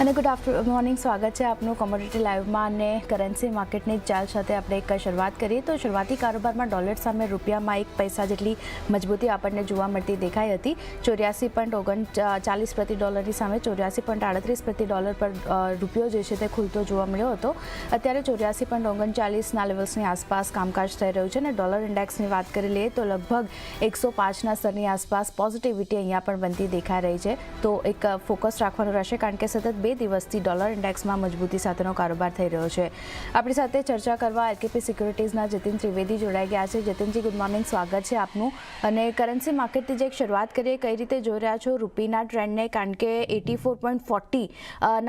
અને good morning, સ્વાગત છે આપનું કોમોડિટી લાઈવમાં. અને કરન્સી માર્કેટની ચાલ સાથે આપણે એક શરૂઆત કરીએ તો શરૂઆતી કારોબારમાં ડોલર સામે રૂપિયામાં 1 પૈસા જેટલી મજબૂતી આપણને જોવા મળતી દેખાઈ હતી. 84.39 પ્રતિ ડોલરની સામે 84.38 પ્રતિ ડોલર પર રૂપિયો જે છે તે ખુલતો જોવા મળ્યો હતો. અત્યારે 84.39ના લેવલ્સની આસપાસ કામકાજ થઈ રહ્યું છે અને ડોલર ઇન્ડેક્સની વાત કરી લઈએ તો લગભગ 105ના સ્તરની આસપાસ પોઝિટિવિટી અહીંયા પણ બનતી દેખાઈ રહી છે. તો એક ફોકસ રાખવાનું રહેશે કારણ કે સતત 2 દિવસથી ડોલર ઇન્ડેક્સમાં મજબૂતી સાથેનો કારોબાર થઈ રહ્યો છે. આપણી સાથે ચર્ચા કરવા એલકેપી સિક્યુરિટીઝના જતીન ત્રિવેદી જોડાઈ ગયા છે. જતીનજી, ગુડ મોર્નિંગ, સ્વાગત છે આપનું. અને કરન્સી માર્કેટની જે એક શરૂઆત કરીએ, કઈ રીતે જોઈ રહ્યા છો રૂપિયાના ટ્રેન્ડને? કારણ કે 84.40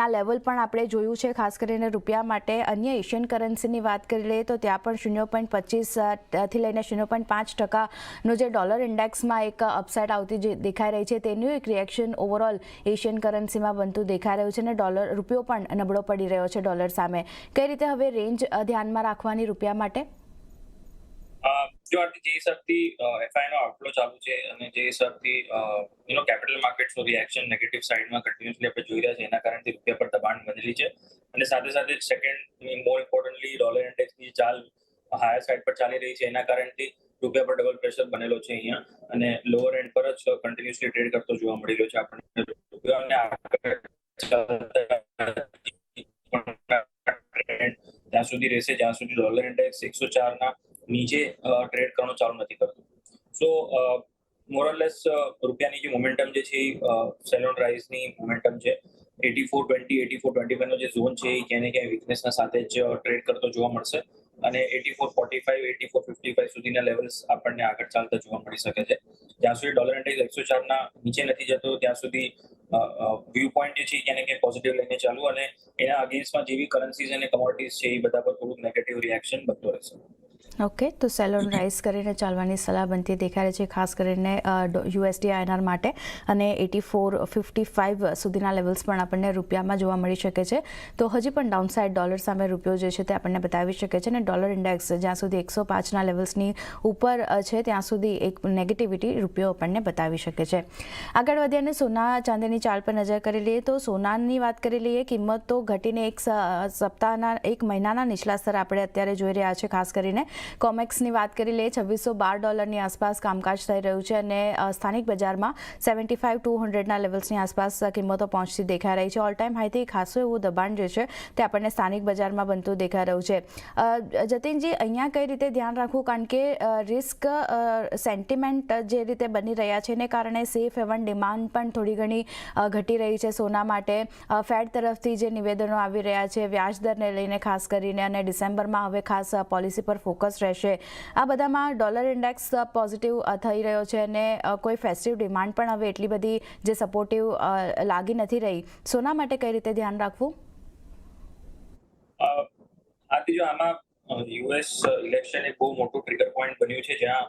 ના લેવલ પણ આપણે જોયું છે, ખાસ કરીને રૂપિયા માટે. અન્ય એશિયન કરન્સીની વાત કરી લઈએ તો ત્યાં પણ 0.25 થી લઈને 0.5%નો જે ડોલર ઇન્ડેક્સમાં એક અપસાઇડ આવતી દેખાઈ રહી છે, તેનું એક રિએક્શન ઓવરઓલ એશિયન કરન્સીમાં બનતું દેખાઈ રહ્યું છે. ડોલર રૂપિયો પણ નબળો પડી રહ્યો છે ડોલર સામે. કઈ રીતે હવે રેન્જ ધ્યાનમાં રાખવાની રૂપિયા માટે? જો આજે જે હિસાબથી એફઆઈ નો આઉટફ્લો ચાલુ છે અને જે હિસાબથી કેપિટલ માર્કેટ્સનું રિએક્શન નેગેટિવ સાઇડમાં કન્ટિન્યુઅસલી આપણે જોઈ રહ્યા છે, એના કારણથી રૂપિયા પર દબાણ બનેલી છે. અને સાથે સાથે સેકન્ડ મોર ઇમ્પોર્ટન્ટલી ડોલર ઇન્ડેક્સની ચાલ હાયર સાઇડ પર ચાલી રહી છે, એના કારણથી રૂપિયા પર ડબલ પ્રેશર બનેલો છે અહીંયા. અને લોઅર એન્ડ પર જ કન્ટિન્યુઅસલી ટ્રેડ કરતો જોવા મળી રહ્યો છે આપણને રૂપિયા. અને ત્યાં સુધી રહેશે જ્યાં સુધી ડોલર ઇન્ડેક્સ 104ના નીચે ટ્રેડ કરવાનું ચાલુ નથી કરતું. સો મોરલેસ રૂપિયાની જે મોમેન્ટમ જે છે સેલ ઓન રાઇઝની મોમેન્ટમ છે. 84.20 84.25નો જે ઝોન છે એ ક્યાંય ને ક્યાંય વીકનેસના સાથે જ ટ્રેડ કરતો જોવા મળશે. અને 84.45 84.55 સુધીના લેવલ્સ આપણને આગળ ચાલતા જોવા મળી શકે છે. જ્યાં સુધી ડોલર ઇન્ડેક્સ 104ના નીચે નથી જતો ત્યાં સુધી વ્યૂ પોઈન્ટ જે છે ક્યાંય ને ક્યાંય પોઝિટિવ લઈને ચાલુ, અને એના અગેન્સ્ટમાં જેવી કરન્સીઝ અને કમોડિટીઝ છે એ બધા પર થોડુંક નેગેટિવ રિએક્શન બનતો રહેશે. ઓકે, તો સેલ ઓન રાઇઝ કરીને ચાલવાની સલાહ બનતી દેખાય છે, ખાસ કરીને યુએસડી આઈએનઆર માટે. અને 84.55 સુધીના લેવલ્સ પણ આપણને રૂપિયામાં જોવા મળી શકે છે. તો હજી પણ ડાઉનસાઇડ ડોલર સામે રૂપિયો જે છે તે આપણને બતાવી શકે છે. અને ડોલર ઇન્ડેક્સ જ્યાં સુધી 105ના લેવલ્સની ઉપર છે ત્યાં સુધી એક નેગેટિવિટી રૂપિયો આપણને બતાવી શકે છે. આગળ વધીએ અને સોના ચાંદીની ચાલ પર નજર કરી લઈએ તો સોનાની વાત કરી લઈએ. કિંમતો ઘટીને એક સપ્તાહના 1 મહિનાના નીચલા સ્તર આપણે અત્યારે જોઈ રહ્યા છે. ખાસ કરીને કોમેક્સની વાત કરી લઈએ, $2612 આસપાસ કામકાજ થઈ રહ્યું છે. અને સ્થાનિક બજારમાં 75-200ના લેવલ્સની આસપાસ કિંમતો પહોંચતી દેખાઈ રહી છે. ઓલ ટાઈમ હાઈથી ખાસું એવું દબાણ જે છે તે આપણને સ્થાનિક બજારમાં બનતું દેખાઈ રહ્યું છે. જતીનજી, અહીંયા કઈ રીતે ધ્યાન રાખવું? કારણ કે રિસ્ક સેન્ટિમેન્ટ જે રીતે બની રહ્યા છે એને કારણે સેફ હેવન ડિમાન્ડ પણ થોડી ઘણી ઘટી રહી છે સોના માટે. ફેડ તરફથી જે નિવેદનો આવી રહ્યા છે વ્યાજદરને લઈને ખાસ કરીને, અને ડિસેમ્બરમાં હવે ખાસ પોલિસી પર ફોકસ રહેશે, આ બધામાં ડોલર ઇન્ડેક્સ પોઝિટિવ થઈ રહ્યો છે. અને કોઈ ફેસ્ટિવ ડિમાન્ડ પણ હવે એટલી બધી જે સપોર્ટિવ લાગી નથી રહી. સોના માટે કઈ રીતે ધ્યાન રાખવું? આથી જો આમાં યુએસ ઇલેક્શન એક બહુ મોટું ટ્રિગર પોઈન્ટ બન્યું છે, જ્યાં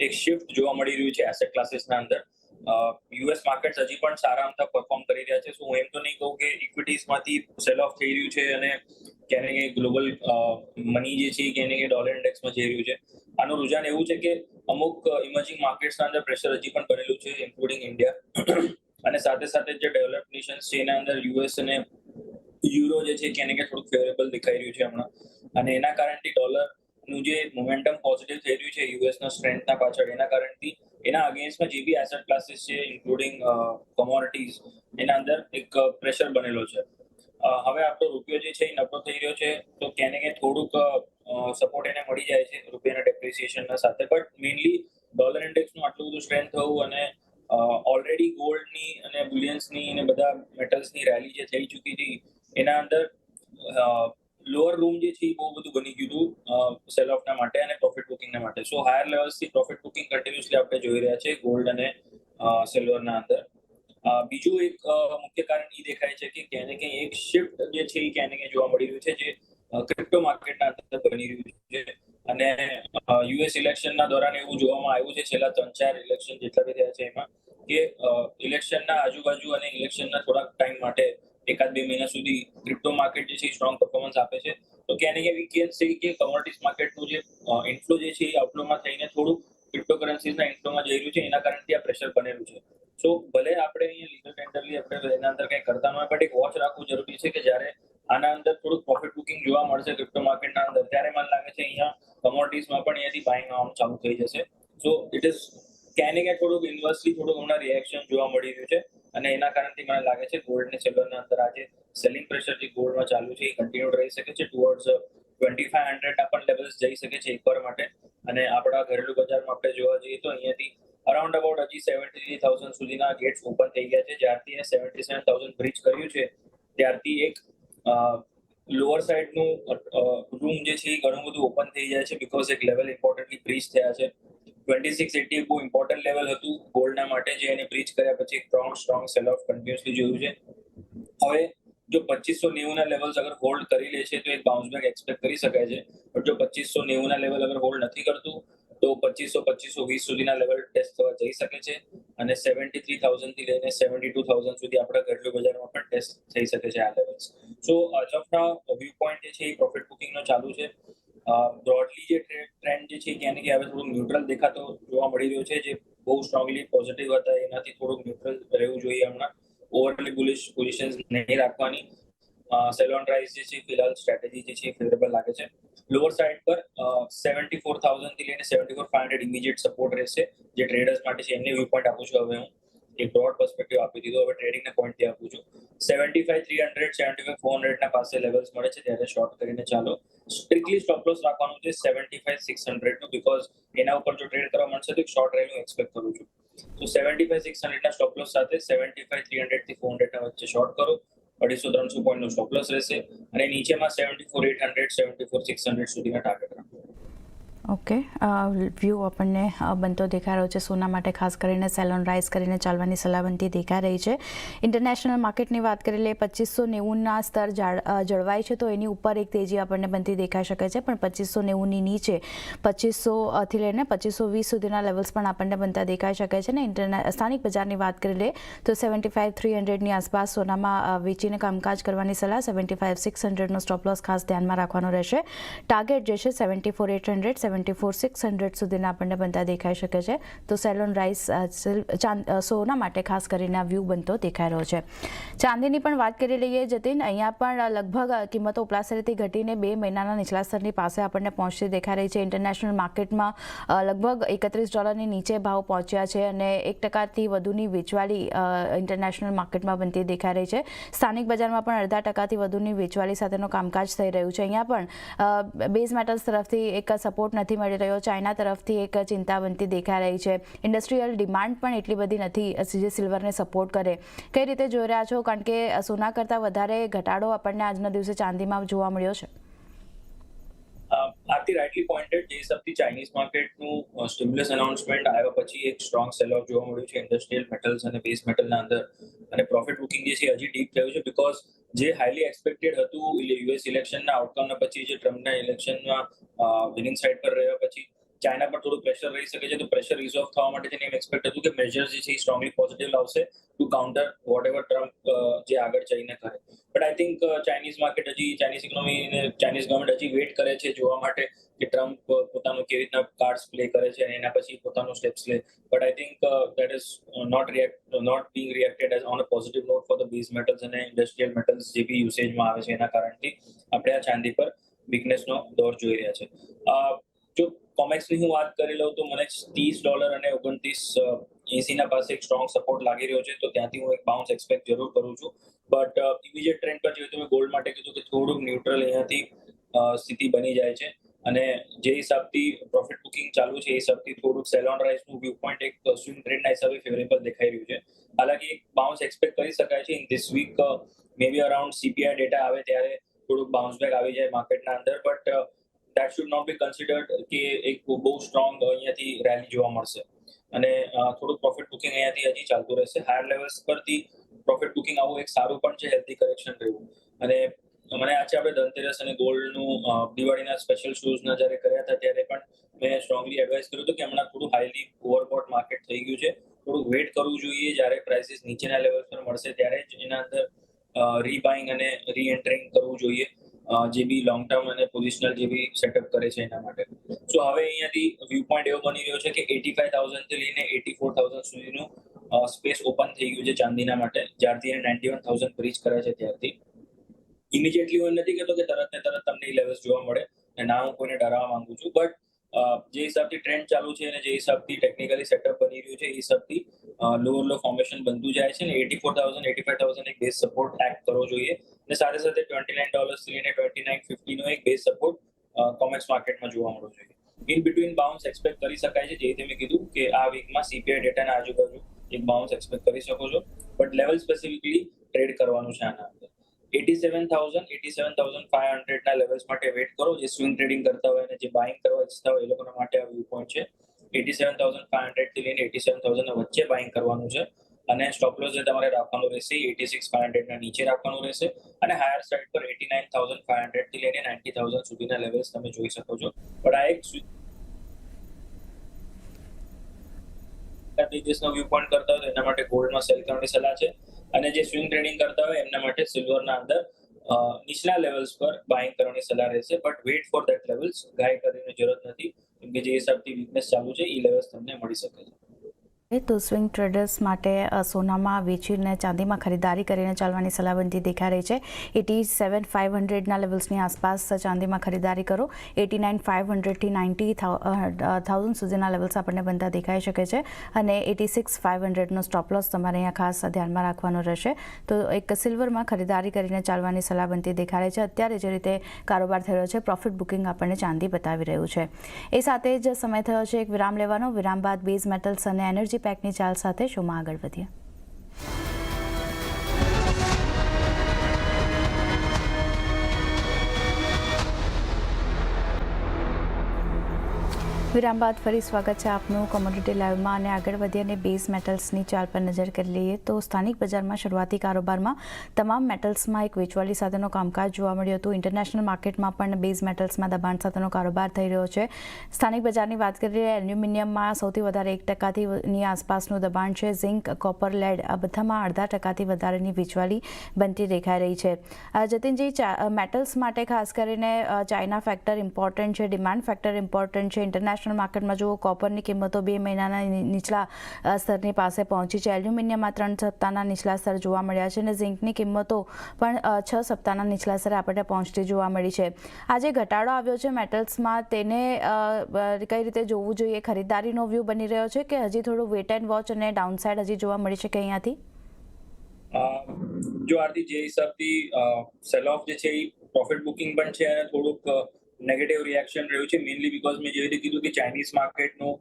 એક શિફ્ટ જોવા મળી રહ્યું છે એસેટ ક્લાસીસના અંદર. યુએસ માર્કેટ હજી પણ સારા અમથા પરફોર્મ કરી રહ્યા છે. હું એમ તો નહીં કહું કે ઇક્વિટીઝમાંથી સેલ ઓફ થઈ રહ્યું છે અને ક્યાંય ને ક્યાંય ગ્લોબલ મની જે છે ક્યાંય ને ક્યાંય ડોલર ઇન્ડેક્સમાં જઈ રહ્યું છે. આનું રુઝાન એવું છે કે અમુક ઇમર્જિંગ માર્કેટ્સના અંદર પ્રેશર હજી પણ બનેલું છે, ઇન્ક્લુડિંગ ઇન્ડિયા. અને સાથે સાથે જે ડેવલપ નેશન્સ છે એના અંદર યુએસ અને યુરો જે છે ક્યાંય ને ક્યાંય થોડુંક ફેવરેબલ દેખાઈ રહ્યું છે હમણાં. અને એના કારણથી ડોલરનું જે મોમેન્ટમ પોઝિટિવ થઈ રહ્યું છે યુએસના સ્ટ્રેન્થના પાછળ, એના કારણથી એના અગેન્સ્ટમાં જે બી એસેટ ક્લાસીસ છે ઇન્ક્લુડિંગ કોમોડિટીઝ, એના અંદર એક પ્રેશર બનેલો છે. હવે આપણો રૂપિયો જે છે એ નબળો થઈ રહ્યો છે, તો ક્યાંય ને ક્યાંય થોડુંક સપોર્ટ એને મળી જાય છે રૂપિયાના ડેપ્રિસિએશનના સાથે. બટ મેઇનલી ડોલર ઇન્ડેક્સનું આટલું બધું સ્ટ્રેન્થ થવું અને ઓલરેડી ગોલ્ડની અને બુલિયન્સની અને બધા મેટલ્સની રેલી જે થઈ ચૂકી હતી એના અંદર લોઅર રૂમ જે છે એ બહુ બધું બની ગયું હતું સેલ ઓફના માટે અને પ્રોફિટ બુકિંગના માટે. સો હાયર લેવલ્સથી પ્રોફિટ બુકિંગ કન્ટિન્યુઅસલી આપણે જોઈ રહ્યા છે ગોલ્ડ અને સિલ્વરના અંદર. બીજું એક મુખ્ય કારણ એ દેખાય છે કે ક્યાંય ને ક્યાંય એક શિફ્ટ જે છે એ ક્યાંય ને ક્યાંય જોવા મળી રહ્યું છે, જે ક્રિપ્ટો માર્કેટના અંદર બની રહ્યું છે. અને યુએસ ઇલેક્શનના દોરાન એવું જોવામાં આવ્યું છે છેલ્લા 3-4 ઇલેક્શન જેટલા બી થયા છે એમાં, કે ઇલેક્શનના આજુબાજુ અને ઇલેક્શનના થોડાક ટાઈમ માટે 1-2 મહિના સુધી ક્રિપ્ટો માર્કેટ જે છે એ સ્ટ્રોંગ પરફોર્મન્સ આપે છે. તો ક્યાંય ને ક્યાંય વી કેન સે કે કમોડિટીઝ માર્કેટનું જે ઇન્ફ્લો જે છે એ આઉટફ્લોમાં થઈને થોડું ક્રિપ્ટો કરન્સીઝના ઇન્ફ્લોમાં જઈ રહ્યું છે, એના કારણથી આ પ્રેશર બનેલું છે. સો ભલે આપણે અહીંયા લીગલ ટેન્ડરલી આપણે એના અંદર કંઈ કરતા ન હોય, બટ એક વોચ રાખવું જરૂરી છે કે જ્યારે આના અંદર થોડુંક પ્રોફિટ બુકિંગ જોવા મળશે ક્રિપ્ટો માર્કેટના અંદર, ત્યારે મને લાગે છે અહીંયા કમોડિટીઝમાં પણ અહીંયાથી બાઇંગ આવવાનું ચાલુ થઈ જશે. સો ઇટ ઇઝ સ્કેનિંગ એ થોડુંક ઇન્વર્સલી થોડુંક હમણાં રિએક્શન જોવા મળી રહ્યું છે, અને એના કારણથી મને લાગે છે ગોલ્ડ ને સિલ્વરના અંદર આજે સેલિંગ પ્રેશર જે ગોલ્ડમાં ચાલુ છે એ કન્ટિન્યુ રહી શકે છે. ટુવર્ડ્સ 2500 પણ લેવલ્સ જઈ શકે છે એકવાર માટે. અને આપણા ઘરેલું બજારમાં આપણે જોવા જઈએ તો અહીંયાથી અરાઉન્ડ અબાઉટ હજી 73,000 સુધીના ગેટ્સ ઓપન થઈ ગયા છે. જ્યારથી એ 77,000 બ્રીચ કર્યું છે ત્યારથી એક લોઅર સાઇડનું રૂમ જે છે એ ઘણું બધું ઓપન થઈ જાય છે, બીકોઝ એક લેવલ ઇમ્પોર્ટન્ટલી બ્રીચ થયા છે. 2680 બહુ ઇમ્પોર્ટન્ટ લેવલ હતું ગોલ્ડના માટે, જે એને બ્રીચ કર્યા પછી એક સ્ટ્રોંગ સેલ ઓફ કન્ટિન્યુઅસલી જોયું છે. હવે જો 2590 ના લેવલ્સ અગર હોલ્ડ કરી લે છે તો એક બાઉન્સ બેક એક્સપેક્ટ કરી શકાય છે. પણ જો 2590 ના લેવલ અગર હોલ્ડ નથી કરતું તો 2520 સુધીના લેવલ ટેસ્ટ થવા જઈ શકે છે, અને 73,000 થી લઈને 72,000 સુધી આપણા ઘરેલું બજારમાં પણ ટેસ્ટ થઈ શકે છે આ લેવલ્સ. સો આજના વ્યૂ પોઈન્ટ જે છે એ પ્રોફિટ બુકિંગનો ચાલુ છે. બ્રોડલી જે ટ્રેન્ડ જે છે ક્યાં ને ક્યાં હવે થોડું ન્યુટ્રલ દેખાતો જોવા મળી રહ્યો છે. જે બહુ સ્ટ્રોંગલી પોઝિટિવ હતા એનાથી થોડુંક ન્યુટ્રલ રહેવું જોઈએ. હમણાં ઓવરલી બુલિશ પોઝિશન્સ નહીં રાખવાની. સેલ ઓન રાઇઝ જે છે ફિલહાલ સ્ટ્રેટેજી જે છે ફેવરેબલ લાગે છે. લોઅર સાઇડ પર 74,000 થી લઈને 74,500 ઇમિડિયેટ સપોર્ટ રહેશે, જે ટ્રેડર્સ માટે છે. એમને વ્યૂ પોઈન્ટ આપું છું હવે હું એક બ્રોડ પર્સપેક્ટિવ આપી દીધો, હવે ટ્રેડિંગના પોઈન્ટથી આપું છું. 75,300 75,400 ના પાસે લેવલ્સ મળે છે ત્યારે શોર્ટ કરીને ચાલો. સ્ટ્રિક્ટલી સ્ટોપ લોસ રાખવાનું છે 75,600 નું, બીકોઝ એના ઉપર જો ટ્રેડ કરવા મળશે તો એક શોર્ટ રેલી એક્સપેક્ટ કરું છું. તો 75,600 ના સ્ટોપ લોસ સાથે 75,300 થી 400 ના વચ્ચે શોર્ટ કરો. 250-300 પોઈન્ટ નો સ્ટોપ લોસ રહેશે, અને નીચેમાં 74,800 74,600 સુધીના ટાર્ગેટ રાખો. ઓકે, વ્યૂ આપણને બનતો દેખાઈ રહ્યો છે. સોના માટે ખાસ કરીને સેલ ઓન રાઇઝ કરીને ચાલવાની સલાહ બનતી દેખાઈ રહી છે. ઇન્ટરનેશનલ માર્કેટની વાત કરી લઈએ, 2590ના સ્તર જળવાય છે તો એની ઉપર એક તેજી આપણને બનતી દેખાઈ શકે છે, પણ 2590ની નીચે 2500 થી લઈને 2520 સુધીના લેવલ્સ પણ આપણને બનતા દેખાઈ શકે છે. ને સ્થાનિક બજારની વાત કરી લઈએ તો 75,300ની આસપાસ સોનામાં વેચીને કામકાજ કરવાની સલાહ. 75,600નો સ્ટોપ લોસ ખાસ ધ્યાનમાં રાખવાનો રહેશે. ટાર્ગેટ જે છે 74,800 74,600 સુધીના આપણને બનતા દેખાઈ શકે છે. તો સેલ ઓન રાઇઝ સોના માટે ખાસ કરીને આ વ્યૂ બનતો દેખાઈ રહ્યો છે. ચાંદીની પણ વાત કરી લઈએ જતીન, અહીંયા પણ લગભગ કિંમતો ઉપલા સ્તરેથી ઘટીને 2 મહિનાના નીચલા સ્તરની પાસે આપણને પહોંચતી દેખાઈ રહી છે. ઇન્ટરનેશનલ માર્કેટમાં લગભગ $31 નીચે ભાવ પહોંચ્યા છે, અને 1%થી વધુની વેચવાલી ઇન્ટરનેશનલ માર્કેટમાં બનતી દેખાઈ રહી છે. સ્થાનિક બજારમાં પણ 0.5%થી વધુની વેચવાલી સાથેનું કામકાજ થઈ રહ્યું છે. અહીંયા પણ બેઝ મેટલ્સ તરફથી એક સપોર્ટ નથી મળી રહ્યો. ચાઇના તરફથી એક ચિંતા બનતી દેખાઈ રહી છે. ઇન્ડસ્ટ્રીયલ ડિમાન્ડ પણ એટલી બધી નથી જે સિલ્વરને સપોર્ટ કરે. કઈ રીતે જોઈ રહ્યા છો? કારણ કે સોના કરતાં વધારે ઘટાડો આપણને આજના દિવસે ચાંદીમાં જોવા મળ્યો છે. આરતી રાઇટલી પોઇન્ટેડ, જે હિસાબથી ચાઇનીઝ માર્કેટનું સ્ટિમ્યુલસ અનાઉન્સમેન્ટ આવ્યા પછી એક સ્ટ્રોંગ સેલ ઓફ જોવા મળ્યું છે ઇન્ડસ્ટ્રીયલ મેટલ્સ અને બેઝ મેટલના અંદર, અને પ્રોફિટ બુકિંગ જે છે હજી ડીપ થયું છે, બીકોઝ જે હાઈલી એક્સપેક્ટેડ હતું યુએસ ઇલેક્શનના આઉટકમના પછી, જે ટ્રમ્પના ઇલેક્શનમાં વિનિંગ સાઇડ પર રહ્યા પછી ચાઇના પર થોડું પ્રેશર રહી શકે છે. તો પ્રેશર રિઝોલ્વ થવા માટે જેને એમ એક્સપેક્ટ હતું કે મેજર્સ જે છે એ સ્ટ્રોંગલી પોઝિટિવ લાવશે to counter whatever Trump જે આગળ જઈને કરે. But I think Chinese market હજી, ચાઇનીઝ ઇકોનોમી અને ચાઇનીઝ ગવર્મેન્ટ હજી વેઇટ કરે છે જોવા માટે કે ટ્રમ્પ પોતાનું કેવી રીતના કાર્ડ્સ પ્લે કરે છે અને એના પછી પોતાનું સ્ટેપ્સ લે. But I think that is not being reacted as on a positive note for the base metals અને ઇન્ડસ્ટ્રીયલ મેટલ્સ જે બી યુસેજમાં આવે છે એના કારણથી આપણે આ ચાંદી પર વીકનેસનો દોર જોઈ રહ્યા છે. જો કોમેક્સની હું વાત કરી લઉં તો મને $30 અને 29.80 ના પાસે એક સ્ટ્રોંગ સપોર્ટ લાગી રહ્યો છે, તો ત્યાંથી હું એક બાઉન્સ એક્સપેક્ટ જરૂર કરું છું. બટ ઇમિડિયેટ ટ્રેન્ડ પર જોઈએ તો મેં ગોલ્ડ માટે કીધું કે થોડુંક ન્યુટ્રલ અહીંયાથી સ્થિતિ બની જાય છે, અને જે હિસાબથી પ્રોફિટ બુકિંગ ચાલુ છે એ હિસાબથી થોડુંક સેલ ઓન રાઇઝનું વ્યૂ પોઈન્ટ એક સ્વિંગ ટ્રેન્ડના હિસાબે ફેવરેબલ દેખાઈ રહ્યું છે. હાલાકી એક બાઉન્સ એક્સપેક્ટ કરી શકાય છે in this week, maybe around CPI data આવે ત્યારે થોડુંક બાઉન્સ બેક આવી જાય માર્કેટના અંદર, but that should not be considered કે એક બહુ સ્ટ્રોંગ અહીંયાથી રેલી જોવા મળશે, અને થોડું પ્રોફિટ બુકિંગ અહીંયાથી હજી ચાલતું રહેશે. હાયર લેવલ્સ પરથી પ્રોફિટ બુકિંગ આવું એક સારું પણ છે, હેલ્ધી કરેક્શન રહ્યું. અને મને યાદ છે આપણે ધનતેરસ અને ગોલ્ડનું દિવાળીના સ્પેશિયલ શોઝના જ્યારે કર્યા હતા ત્યારે પણ મેં સ્ટ્રોંગલી એડવાઇસ કર્યું હતું કે હમણાં થોડું હાઈલી ઓવરબોટ માર્કેટ થઈ ગયું છે, થોડુંક વેઇટ કરવું જોઈએ. જ્યારે પ્રાઇસીસ નીચેના લેવલ પર મળશે ત્યારે જ એના અંદર રીબાઇંગ અને રીએન્ટરિંગ કરવું જોઈએ, જે બી લોંગ ટર્મ અને પોઝિશનલ જે બી સેટઅપ કરે છે એના માટે. સો હવે અહીંયાથી વ્યૂ પોઈન્ટ એવો બની રહ્યો છે કે 85,000 થી લઈને 84,000 સુધીનું સ્પેસ ઓપન થઈ ગયું છે ચાંદીના માટે, જ્યારથી એને 91,000 બ્રીચ કરે છે ત્યારથી. ઇમિડિયેટલી હું નથી કહેતો કે તરત ને તરત તમને એ લેવલ્સ જોવા મળે, અને ના હું કોઈને ડરાવવા માંગુ છું, બટ જે હિસાબથી ટ્રેન્ડ ચાલુ છે અને જે હિસાબથી ટેકનિકલી સેટઅપ બની રહ્યું છે એ હિસાબથી લોઅર લો ફોર્મેશન બનતું જાય છે, ને 84,000 85,000 એક બેઝ સપોર્ટ એક્ટ કરવો જોઈએ, અને સાથે સાથે $29 થી લઈને 29.50 નો એક બેઝ સપોર્ટ કોમેક્સ માર્કેટમાં જોવા મળવો જોઈએ. ઇન બિટવીન બાઉન્સ એક્સપેક્ટ કરી શકાય છે, જે તમે કીધું કે આ વીકમાં સીપીઆઈ ડેટાના આજુબાજુ એક બાઉન્સ એક્સપેક્ટ કરી શકો છો, બટ લેવલ સ્પેસિફિકલી ટ્રેડ કરવાનું છે આના અંદર. 87,000 87,500 ના લેવલ્સ માટે વેટ કરો. જે સ્વિંગ ટ્રેડિંગ કરતા હોય અને જે બાઇંગ કરવા ઈચ્છતા હોય એ લોકોના માટે આ વ્યૂ પોઈન્ટ છે. 87,500 થી લઈને 87,000 ના વચ્ચે બાઇંગ કરવાનું છે, અને સ્ટોપ લોસ જે તમારે રાખવાનું રહેશે 86,500 ના નીચે રાખવાનું રહેશે, અને હાયર સાઇડ પર 89,500 થી લઈને 90,000 સુધીના લેવલ્સ તમે જોઈ શકો છો. પણ આ એક તેજસનો વ્યૂ પોઈન્ટ કરતા હોય તો એના માટે ગોલ્ડમાં સેલ કરવાની સલાહ છે, અને જે સ્વિંગ ટ્રેડિંગ કરતા હોય એમના માટે સિલ્વરના અંદર નીચલા લેવલ્સ પર બાઇંગ કરવાની સલાહ રહેશે, but wait for that levels. ગાય કરીને જરૂરત નથી, કેમ કે જે હિસાબથી વીકનેસ ચાલુ છે એ લેવલ્સ તમને મળી શકે છે. તો સ્વિંગ ટ્રેડર્સ માટે સોનામાં વેચીને ચાંદીમાં ખરીદારી કરીને ચાલવાની સલાહ બનતી દેખાઈ રહી છે. 87,500ના લેવલ્સની આસપાસ ચાંદીમાં ખરીદારી કરો. 89,500 થી 90,000 સુધીના લેવલ્સ આપણને બનતા દેખાઈ શકે છે, અને 86,500નો સ્ટોપ લોસ તમારે અહીંયા ખાસ ધ્યાનમાં રાખવાનો રહેશે. તો એક સિલ્વરમાં ખરીદારી કરીને ચાલવાની સલાહ બનતી દેખાઈ રહી છે. અત્યારે જે રીતે કારોબાર થઈ રહ્યો છે, પ્રોફિટ બુકિંગ આપણને ચાંદી બતાવી રહ્યું છે. એ સાથે જ સમય થયો છે એક વિરામ લેવાનો. વિરામ બાદ બેઝ મેટલ્સ અને એનર્જી પેકની ચાલ સાથે શોમાં આગળ વધીએ. વિરામ બાદ ફરી સ્વાગત છે આપનું કોમોડિટી લાઈવમાં, અને આગળ વધીએ અને બેઝ મેટલ્સની ચાલ પર નજર કરી લઈએ. તો સ્થાનિક બજારમાં શરૂઆતી કારોબારમાં તમામ મેટલ્સમાં એક વેચવાલી સાથેનો કામકાજ જોવા મળ્યું હતું. ઇન્ટરનેશનલ માર્કેટમાં પણ બેઝ મેટલ્સમાં દબાણ સાથેનો કારોબાર થઈ રહ્યો છે. સ્થાનિક બજારની વાત કરીએ, એલ્યુમિનિયમમાં સૌથી વધારે 1%ની આસપાસનું દબાણ છે. ઝિંક, કોપર, લેડ આ બધામાં 0.5% વધારેની વેચવાલી બનતી દેખાઈ રહી છે. જતીનજી, મેટલ્સ માટે ખાસ કરીને ચાઇના ફેક્ટર ઇમ્પોર્ટન્ટ છે, ડિમાન્ડ ફેક્ટર ઇમ્પોર્ટન્ટ છે. ઇન્ટરનેશનલ માર્કેટમાં જુઓ, કોપરની કિંમતો 2 મહિનાના નીચલા સ્તરની પાસે પહોંચી છે. એલ્યુમિનિયમમાં 3 સપ્તાહના નીચલા સ્તર જોવા મળ્યા છે, અને ઝિંકની કિંમતો પણ 6 સપ્તાહના નીચલા સ્તરે આપણને પહોંચતી જોવા મળી છે. આજે ઘટાડો આવ્યો છે મેટલ્સમાં, તેને કઈ રીતે જોવું જોઈએ? ખરીદારીનો વ્યૂ બની રહ્યો છે કે હજી થોડું વેટ એન્ડ વોચ અને ડાઉનસાઇડ હજી જોવા મળી શકે અહીંયાથી? જો આરતી, જે હિસાબથી સેલ ઓફ જે છે એ પ્રોફિટ બુકિંગ પણ છે, અને થોડુંક નેગેટિવ રિએક્શન રહ્યું છે, મેઇનલી બીકોઝ મેં જેવી રીતે કીધું કે ચાઇનીઝ માર્કેટનું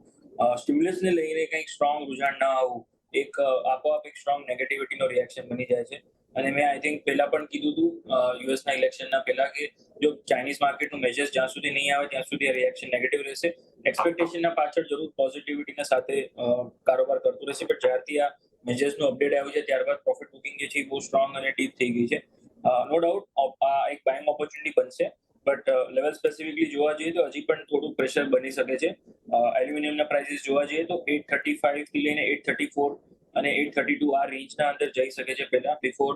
સ્ટિમ્યુલસને લઈને કંઈક સ્ટ્રોંગ રુઝાન ના આવું એક આપોઆપ એક સ્ટ્રોંગ નેગેટિવિટીનો રિએક્શન બની જાય છે. અને મેં આઈ થિંક પહેલા પણ કીધું હતું યુએસના ઇલેક્શનના પહેલા કે જો ચાઇનીઝ માર્કેટનું મેજર્સ જ્યાં સુધી નહીં આવે ત્યાં સુધી આ રિએક્શન નેગેટિવ રહેશે. એક્સપેક્ટેશનના પાછળ જરૂર પોઝિટિવિટીના સાથે કારોબાર કરતું રહેશે, પણ જ્યારથી આ મેજર્સનું અપડેટ આવ્યું છે ત્યારબાદ પ્રોફિટ બુકિંગ જે છે બહુ સ્ટ્રોંગ અને ડીપ થઈ ગઈ છે. નો ડાઉટ આ એક બાઇંગ ઓપોર્ચ્યુનિટી બનશે, બટ લેવલ સ્પેસિફિકલી જોવા જઈએ તો હજી પણ થોડું પ્રેશર બની શકે છે. એલ્યુમિનિયમના પ્રાઇસીસ જોવા જઈએ તો 835 થી લઈને 834 અને 832 આ રેન્જના અંદર જઈ શકે છે પહેલા, બિફોર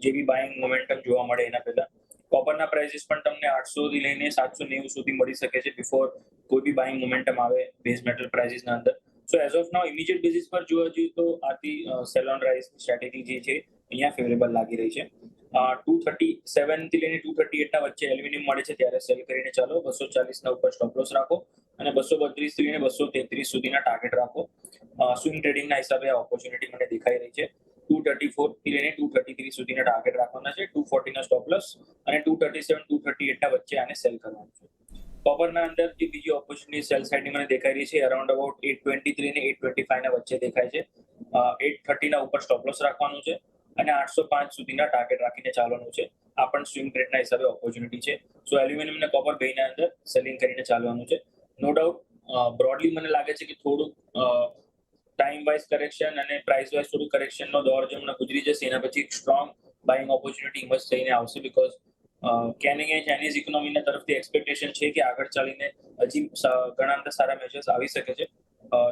જે બી બાઇંગ મોમેન્ટમ જોવા મળે એના પહેલા. કોપરના પ્રાઇસીસ પણ તમને 800 થી લઈને 790 સુધી મળી શકે છે બિફોર કોઈ બી બાઇંગ મોમેન્ટમ આવે બેઝ મેટલ પ્રાઇસીસના અંદર. સો as of now immediate basis પર જોવા જઈએ તો આથી સેલ ઓન રાઇઝ સ્ટ્રેટેજી જે છે અહીંયા ફેવરેબલ લાગી રહી છે. 237 થી લઈને 238 ના વચ્ચે એલ્યુમિનિયમ મળે છે ત્યારે સેલ કરીને ચાલો. 240 ના ઉપર સ્ટોપ લોસ રાખો, અને 232 થી લઈને 233 સુધીના ટાર્ગેટ રાખો. સ્વિંગ ટ્રેડિંગના હિસાબે આ ઓપોર્ચ્યુનિટી મને દેખાઈ રહી છે. 234 થી લઈને 233 સુધીના ટાર્ગેટ રાખવાના છે, 240 ના સ્ટોપ લોસ, અને 237 238 ના વચ્ચે આને સેલ કરવાનું છે. કોપરના અંદર જે બીજી ઓપોર્ચ્યુનિટી સેલ સાઇડની મને દેખાઈ રહી છે અરાઉન્ડ અબાઉટ 823 ને 825 ના વચ્ચે દેખાય છે. 830 ના ઉપર સ્ટોપ લોસ રાખવાનું છે, અને 805 સુધીના ટાર્ગેટ રાખીને ચાલવાનું છે. આ પણ સ્વિંગ ટ્રેડના હિસાબે ઓપોર્ચ્યુનિટી છે. સો એલ્યુમિનિયમ અને કોપર બેના અંદર સેલિંગ કરીને ચાલવાનું છે. નો ડાઉટ બ્રોડલી મને લાગે છે કે થોડુંક ટાઈમ વાઇઝ કરેક્શન અને પ્રાઇસ વાઇઝ થોડું કરેક્શનનો દોર જે હમણાં ગુજરી જશે, એના પછી એક સ્ટ્રોંગ બાઇંગ ઓપોર્ચ્યુનિટી ઇમર્જ થઈને આવશે, બીકોઝ ક્યાંય ને ક્યાંય ચાઇનીઝ ઇકોનોમીના તરફથી એક્સપેક્ટેશન છે કે આગળ ચાલીને હજી ઘણા બધા સારા મેજર્સ આવી શકે છે.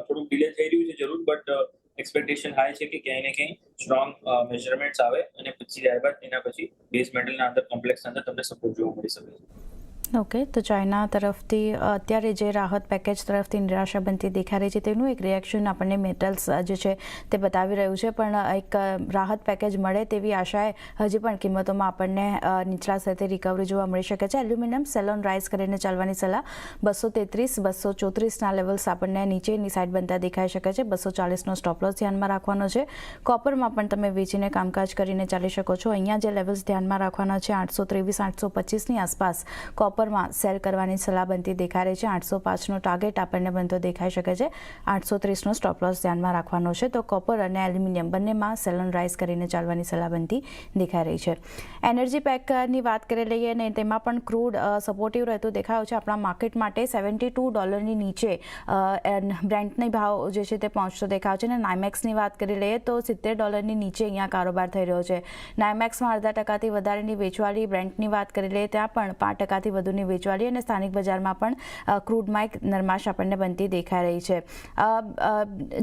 થોડુંક ડિલે થઈ રહ્યું છે જરૂર, બટ એક્સપેક્ટેશન હાઈ છે કે ક્યાંય ને ક્યાંય સ્ટ્રોંગ મેજરમેન્ટ્સ આવે, અને પછી ત્યારબાદ એના પછી બેઝ મેટલના અંદર કોમ્પ્લેક્સ અંદર તમને સપોર્ટ જોવા મળી શકે છે. ઓકે, તો ચાઇના તરફથી અત્યારે જે રાહત પેકેજ તરફથી નિરાશા બનતી દેખાઈ રહી છે તેનું એક રિએક્શન આપણને મેટલ્સ જે છે તે બતાવી રહ્યું છે, પણ એક રાહત પેકેજ મળે તેવી આશાએ હજી પણ કિંમતોમાં આપણને નીચલા સ્તરથી રિકવરી જોવા મળી શકે છે. એલ્યુમિનિયમ સેલ ઓન રાઇઝ કરીને ચાલવાની સલાહ. 233 234ના લેવલ્સ આપણને નીચેની સાઈડ બનતા દેખાઈ શકે છે. 240નો સ્ટોપ લોસ ધ્યાનમાં રાખવાનો છે. કોપરમાં પણ તમે વેચીને કામકાજ કરીને ચાલી શકો છો. અહીંયા જે લેવલ્સ ધ્યાનમાં રાખવાના છે 823 825ની આસપાસ કોપરમાં સેલ કરવાની સલાહ બનતી દેખાઈ રહી છે. 805નો ટાર્ગેટ આપણને બનતો દેખાઈ શકે છે. 830નો સ્ટોપ લોસ ધ્યાનમાં રાખવાનો છે. તો કોપર અને એલ્યુમિનિયમ બંનેમાં સેલ ઓન રાઇઝ કરીને ચાલવાની સલાહ બનતી દેખાઈ રહી છે. એનર્જી પેકની વાત કરી લઈએ અને તેમાં પણ ક્રૂડ સપોર્ટિવ રહેતું દેખાયો છે આપણા માર્કેટ માટે. $72 નીચે બ્રેન્ટની ભાવ જે છે તે પહોંચતો દેખાયો છે. અને નાઇમેક્સની વાત કરી લઈએ તો $70 નીચે અહીંયા કારોબાર થઈ રહ્યો છે. નાઇમેક્સમાં 0.5% વધારેની વેચવાલી. બ્રેન્ટની વાત કરી લઈએ ત્યાં પણ 5% વધુની વેચવાલી અને સ્થાનિક બજારમાં પણ ક્રૂડમાં એક નરમાશ આપણને બનતી દેખાઈ રહી છે.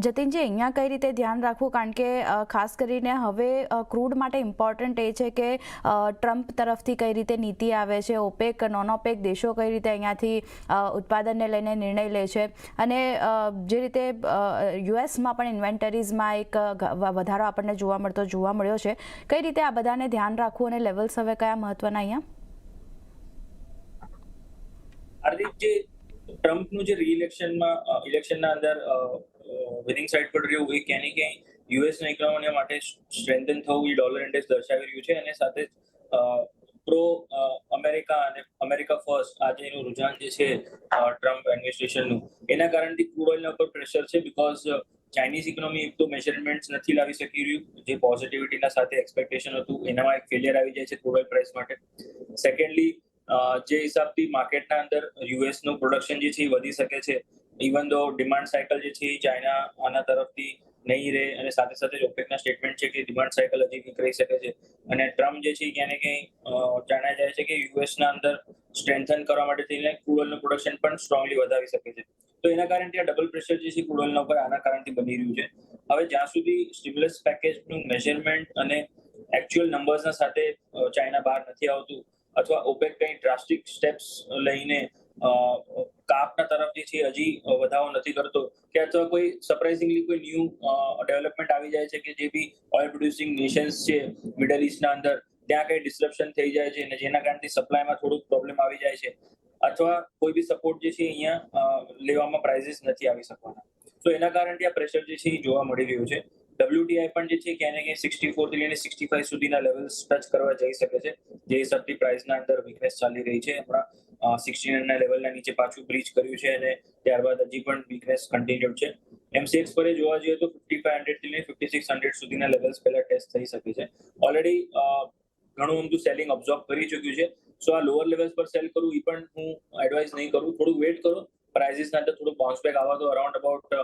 જતીનજી, અહીંયા કઈ રીતે ધ્યાન રાખવું, કારણ કે ખાસ કરીને હવે ક્રૂડ માટે ઇમ્પોર્ટન્ટ એ છે કે ટ્રમ્પ તરફથી કઈ રીતે નીતિ આવે છે, ઓપેક નોન ઓપેક દેશો કઈ રીતે અહીંયાથી ઉત્પાદનને લઈને નિર્ણય લે છે, અને જે રીતે યુએસમાં પણ ઇન્વેન્ટરીઝમાં એક વધારો આપણને જોવા મળ્યો છે, કઈ રીતે આ બધાને ધ્યાન રાખવું અને લેવલ્સ હવે કયા મહત્વના અહીંયા? હાર્દિક, જે ટ્રમ્પનું જે ઇલેક્શનના અંદર વિનિંગ સાઇડ પર રહ્યું એ ક્યાંય ને ક્યાંય યુએસના ઇકોનોમી માટે સ્ટ્રેન્થન થવું એ ડોલર ઇન્ડેક્સ દર્શાવી રહ્યું છે. અને સાથે પ્રો અમેરિકા અને અમેરિકા ફર્સ્ટ આજે એનું રુઝાન જે છે ટ્રમ્પ એડમિનિસ્ટ્રેશનનું, એના કારણથી ક્રૂડ ઓઇલના ઉપર પ્રેશર છે. બીકોઝ ચાઇનીઝ ઇકોનોમી એક તો મેઝરમેન્ટ્સ નથી લાવી શકી રહ્યું, જે પોઝિટિવિટીના સાથે એક્સપેક્ટેશન હતું એનામાં એક ફેલિયર આવી જાય છે ક્રૂડ ઓઇલ પ્રાઇસ માટે. સેકન્ડલી, જે હિસાબથી માર્કેટના અંદર યુએસનું પ્રોડક્શન જે છે એ વધી શકે છે, ઇવન ધો ડિમાન્ડ સાયકલ જે છે એ ચાઇના આના તરફથી નહીં રહે, અને સાથે સાથે ઓપેકના સ્ટેટમેન્ટ છે કે ડિમાન્ડ સાયકલ હજી વીક રહી શકે છે. અને ટ્રમ્પ જે છે ક્યાંય ને ક્યાંય જાણ્યા જાય છે કે યુએસના અંદર સ્ટ્રેન્થન કરવા માટે થઈને ક્રૂડ ઓઇલનું પ્રોડક્શન પણ સ્ટ્રોંગલી વધાવી શકે છે. તો એના કારણથી આ ડબલ પ્રેશર જે છે ક્રૂડ ઓઇલના ઉપર આના કારણથી બની રહ્યું છે. હવે જ્યાં સુધી સ્ટિમ્યુલસ પેકેજનું મેઝરમેન્ટ અને એકચ્યુઅલ નંબર્સના સાથે ચાઇના બહાર નથી આવતું, અથવા ઓપેક કંઈ ડ્રાસ્ટિક સ્ટેપ્સ લઈને કાપના તરફ જે છે હજી વધારો નથી કરતો, કે અથવા કોઈ સરપ્રાઇઝિંગલી કોઈ ન્યૂ ડેવલપમેન્ટ આવી જાય છે કે જે બી ઓઇલ પ્રોડ્યુસિંગ નેશન્સ છે મિડલ ઇસ્ટના અંદર, ત્યાં કંઈ ડિસ્ટ્રપ્શન થઈ જાય છે અને જેના કારણથી સપ્લાયમાં થોડુંક પ્રોબ્લેમ આવી જાય છે, અથવા કોઈ બી સપોર્ટ જે છે અહીંયા લેવામાં પ્રાઇઝિસ નથી આવી શકવાના. તો એના કારણથી આ પ્રેશર જે છે એ જોવા મળી રહ્યું છે. WTI પણ જે છે ક્યાંય ને ક્યાંય 64 થી લઈને 65 સુધીના લેવલ્સ ટચ કરવા જઈ શકે છે, જે હિસાબથી પ્રાઇસના અંદર વીકનેસ ચાલી રહી છે. હમણાં 69ના લેવલના નીચે પાછું બ્રીચ કર્યું છે અને ત્યારબાદ હજી પણ વીકનેસ કન્ટિન્યુડ છે. MCX પર જોવા જઈએ તો 5500 થી લઈને 5600 સુધીના લેવલ્સ પહેલા ટેસ્ટ થઈ શકે છે. ઓલરેડી ઘણું ઊંધું સેલિંગ ઓબ્ઝર્વ કરી ચૂક્યું છે. સો આ લોઅર લેવલ્સ પર સેલ કરવું એ પણ હું એડવાઇઝ નહીં કરું. થોડું વેટ કરો, પ્રાઇઝિસના અંદર થોડું બાઉન્સ બેક આવવા દો. અરાઉન્ડ અબાઉટ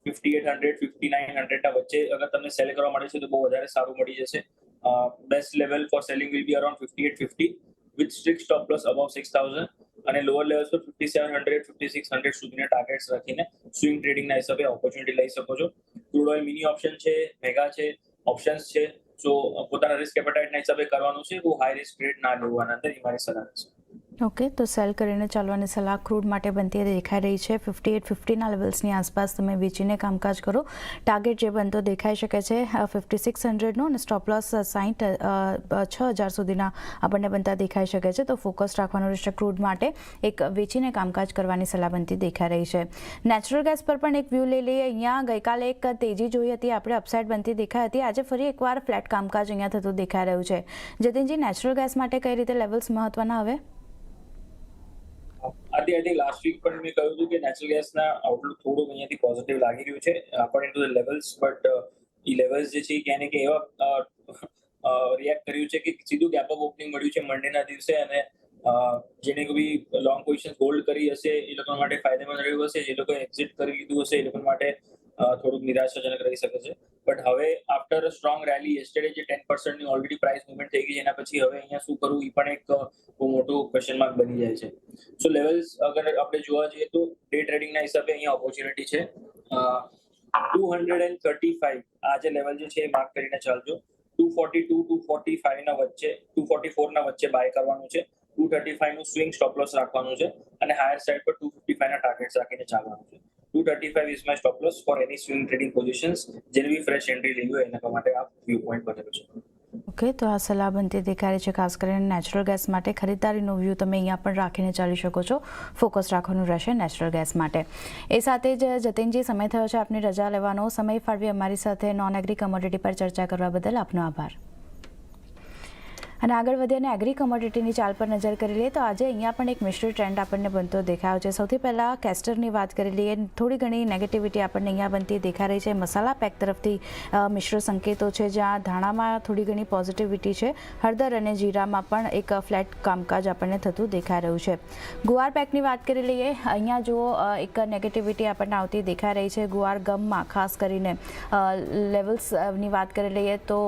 5800 5900 ના વચ્ચે અગર તમને સેલ કરવા મળે છે તો બહુ વધારે સારું મળી જશે. Best level for selling will be around 5850 with strict stop loss above 6000, અને લોઅર લેવલ્સ પર 5700 5600 સુધીના ટાર્ગેટ્સ રાખીને સ્વિંગ ટ્રેડિંગના હિસાબે ઓપોર્ચ્યુનિટી લઈ શકો છો. ક્રૂડ ઓઇલ મિની ઓપ્શન છે, મેગા છે, ઓપ્શન્સ છે, સો પોતાના રિસ્ક એપેટાઇટના હિસાબે કરવાનું છે. બહુ હાઈ રિસ્ક ટ્રેડ ના લેવું આના અંદર, એ મારી સલાહ છે. ઓકે, તો સેલ કરીને ચાલવાની સલાહ ક્રૂડ માટે બનતી દેખાઈ રહી છે. 5850ના લેવલ્સની આસપાસ તમે વેચીને કામકાજ કરો. ટાર્ગેટ જે બનતો દેખાઈ શકે છે 5600નો, અને સ્ટોપ લોસ 6000 સુધીના આપણને બનતા દેખાઈ શકે છે. તો ફોકસ રાખવાનું રહેશે ક્રૂડ માટે. એક વેચીને કામકાજ કરવાની સલાહ બનતી દેખાઈ રહી છે. નેચરલ ગેસ પર પણ એક વ્યૂ લઈ લઈએ. અહીંયા ગઈકાલે એક તેજી જોઈ હતી આપણે, અપસાઇડ બનતી દેખાઈ હતી. આજે ફરી એકવાર ફ્લેટ કામકાજ અહીંયા થતું દેખાઈ રહ્યું છે. જતીનજી, નેચરલ ગેસ માટે કઈ રીતે લેવલ્સ મહત્વના હવે? આથી લાસ્ટ વીક પણ મેં કહ્યું હતું કે નેચરલ ગેસના આઉટલુક થોડુંક અહીંયાથી પોઝિટિવ લાગી રહ્યું છે according to the levels. But A levels જે છે ક્યાંય ને ક્યાંય એવા રિએક્ટ કર્યું છે કે સીધું ગેપ અપ ઓપનિંગ મળ્યું છે મંડેના દિવસે, અને જેને કોઈ લોંગ પોઝિશન હોલ્ડ કરી હશે એ લોકો માટે ફાયદેમંદ રહ્યું હશે. જે લોકોએ એક્ઝિટ કરી લીધું હશે એ લોકો માટે થોડુંક નિરાશાજનક રહી શકે છે. બટ હવે આફ્ટર સ્ટ્રોંગ રેલી યસ્ટરડે જે 10%ની ઓલરેડી પ્રાઇસ મુવમેન્ટ થઈ ગઈ, એના પછી હવે અહીંયા શું કરવું એ પણ એક બહુ મોટું ક્વેશ્ચન માર્ક બની જાય છે. સો લેવલ્સ અગર આપણે જોવા જઈએ તો ડે ટ્રેડિંગના હિસાબે અહીંયા ઓપોર્ચ્યુનિટી છે. 235 આ જે લેવલ જે છે એ માર્ક કરીને ચાલજો. 242 245 ના વચ્ચે 244 ના વચ્ચે બાય કરવાનું છે. 235 નું સ્વિંગ સ્ટોપ લોસ રાખવાનું છે અને હાયર સાઇડ પર 255 ના ટાર્ગેટ્સ રાખીને ચાલવાનું છે. 235 is my stop loss for any swing trading positions જેને બી ફ્રેશ એન્ટ્રી લેવી હોય એના માટે આ વ્યૂ પોઈન્ટ બનેલો છે. ઓકે, તો આ સલાહ બનતી દેખાય છે. ખાસ કરીને નેચરલ ગેસ માટે ખરીદારીનો વ્યૂ તમે અહીંયા પણ રાખીને ચાલી શકો છો. ફોકસ રાખવાનું રહેશે નેચરલ ગેસ માટે. એ સાથે જ જતીનજી, સમય થયો છે આપની રજા લેવાનો. સમય ફાળવી અમારી સાથે નોન એગ્રી કમોડિટી પર ચર્ચા કરવા બદલ આપનો આભાર. અને આગળ વધીએ અને એગ્રી કમોડિટીની ચાલ પર નજર કરી લઈએ તો આજે અહીંયા પણ એક મિશ્ર ટ્રેન્ડ આપણને બનતો દેખાયો છે. સૌથી પહેલાં કેસ્ટરની વાત કરી લઈએ. થોડી ઘણી નેગેટિવિટી આપણને અહીંયા બનતી દેખાઈ રહી છે. મસાલા પેક તરફથી મિશ્ર સંકેતો છે, જ્યાં ધાણામાં થોડી ઘણી પોઝિટિવિટી છે. હળદર અને જીરામાં પણ એક ફ્લેટ કામકાજ આપણને થતું દેખાઈ રહ્યું છે. ગુવાર પેકની વાત કરી લઈએ. અહીંયા જુઓ એક નેગેટિવિટી આપણને આવતી દેખાઈ રહી છે. ગુવાર ગમમાં ખાસ કરીને લેવલ્સની વાત કરી લઈએ તો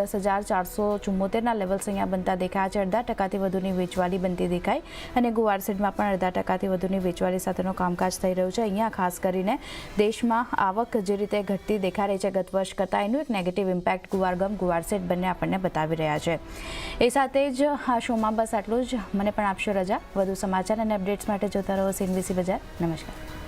10,474ના લેવલ્સ અહીંયા બનતા દેખાય છે. 0.5% વધુની વેચવાલી બનતી દેખાય અને ગુવાર સીડમાં પણ 0.5% વધુની વેચવાલી સાથેનું કામકાજ થઈ રહ્યું છે. અહીંયા ખાસ કરીને દેશમાં આવક જે રીતે ઘટતી દેખાઈ રહી છે ગત વર્ષ કરતાં, એનું એક નેગેટિવ ઇમ્પેક્ટ ગુવાર ગમ, ગુવાર સીડ બંને આપણને બતાવી રહ્યા છે. એ સાથે જ આ શોમાં બસ આટલું જ. મને પણ આપશો રજા. વધુ સમાચાર અને અપડેટ્સ માટે જોતા રહો CNBC બજાર. નમસ્કાર.